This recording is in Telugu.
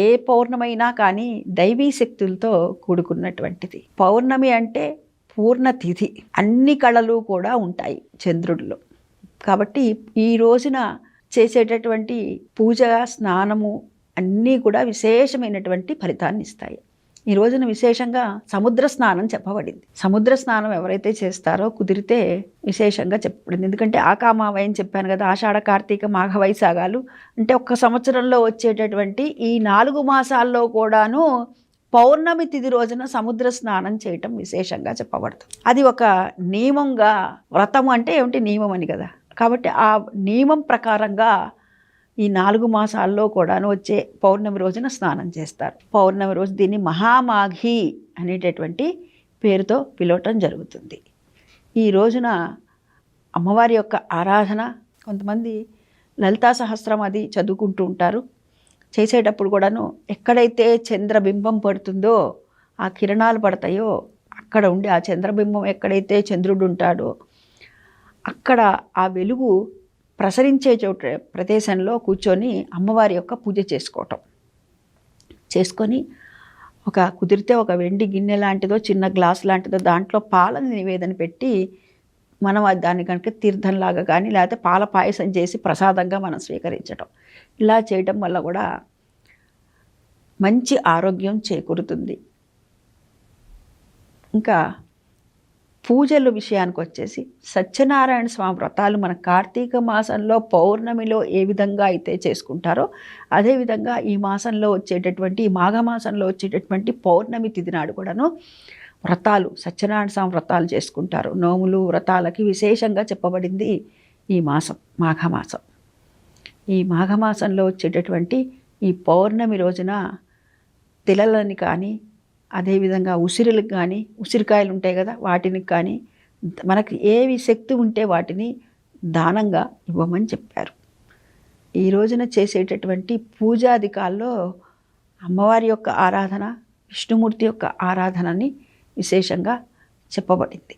ఏ పౌర్ణమైనా కానీ దైవీ శక్తులతో కూడుకున్నటువంటిది. పౌర్ణమి అంటే పూర్ణ తిథి, అన్ని కళలు కూడా ఉంటాయి చంద్రుడిలో. కాబట్టి ఈ రోజున చేసేటటువంటి పూజ, స్నానము అన్నీ కూడా విశేషమైనటువంటి ఫలితాన్ని ఇస్తాయి. ఈ రోజున విశేషంగా సముద్ర స్నానం చెప్పబడింది. సముద్ర స్నానం ఎవరైతే చేస్తారో కుదిరితే విశేషంగా చెప్పబడింది. ఎందుకంటే ఆకామావయం చెప్పాను కదా, ఆషాఢ, కార్తీక, మాఘ, వైశాఖాలు అంటే ఒక్క సంవత్సరంలో వచ్చేటటువంటి ఈ 4 మాసాల్లో కూడాను పౌర్ణమి తిథి రోజున సముద్ర స్నానం చేయటం విశేషంగా చెప్పబడుతుంది. అది ఒక నియమంగా, వ్రతం అంటే ఏమిటి, నియమం అని కదా. కాబట్టి ఆ నియమం ప్రకారంగా ఈ 4 మాసాల్లో కూడాను వచ్చే పౌర్ణమి రోజున స్నానం చేస్తారు. పౌర్ణమి రోజు దీన్ని మహామాఘి అనేటటువంటి పేరుతో పిలవటం జరుగుతుంది. ఈ రోజున అమ్మవారి యొక్క ఆరాధన, కొంతమంది లలితా సహస్రం అది చదువుకుంటూ ఉంటారు. చేసేటప్పుడు కూడాను ఎక్కడైతే చంద్రబింబం పడుతుందో, ఆ కిరణాలు పడతాయో అక్కడ ఉండి, ఆ చంద్రబింబం ఎక్కడైతే చంద్రుడు ఉంటాడో అక్కడ ఆ వెలుగు ప్రసరించే చోట ప్రదేశంలో కూర్చొని అమ్మవారి యొక్క పూజ చేసుకొని కుదిరితే ఒక వెండి గిన్నె లాంటిదో, చిన్న గ్లాస్ లాంటిదో దాంట్లో పాలని నివేదన పెట్టి మనం దాన్ని కనుక తీర్థంలాగా కానీ లేకపోతే పాల పాయసం చేసి ప్రసాదంగా మనం స్వీకరించటం, ఇలా చేయటం వల్ల కూడా మంచి ఆరోగ్యం చేకూరుతుంది. ఇంకా పూజల విషయానికి వచ్చేసి సత్యనారాయణ స్వామి వ్రతాలు మన కార్తీక మాసంలో పౌర్ణమిలో ఏ విధంగా అయితే చేసుకుంటారో అదేవిధంగా ఈ మాసంలో వచ్చేటటువంటి, ఈ మాఘమాసంలో వచ్చేటటువంటి పౌర్ణమి తిథి నాడు కూడాను వ్రతాలు, సత్యనారాయణ స్వామి వ్రతాలు చేసుకుంటారు. నోములు, వ్రతాలకి విశేషంగా చెప్పబడింది ఈ మాసం, మాఘమాసం. ఈ మాఘమాసంలో వచ్చేటటువంటి ఈ పౌర్ణమి రోజున తిలలని కానీ, అదేవిధంగా ఉసిరులకు కానీ, ఉసిరికాయలు ఉంటాయి కదా, వాటిని కానీ మనకి ఏవి శక్తి ఉంటే వాటిని దానంగా ఇవ్వమని చెప్పారు. ఈ రోజున చేసేటటువంటి పూజాధికాల్లో అమ్మవారి యొక్క ఆరాధన, విష్ణుమూర్తి యొక్క ఆరాధనని విశేషంగా చెప్పబడింది.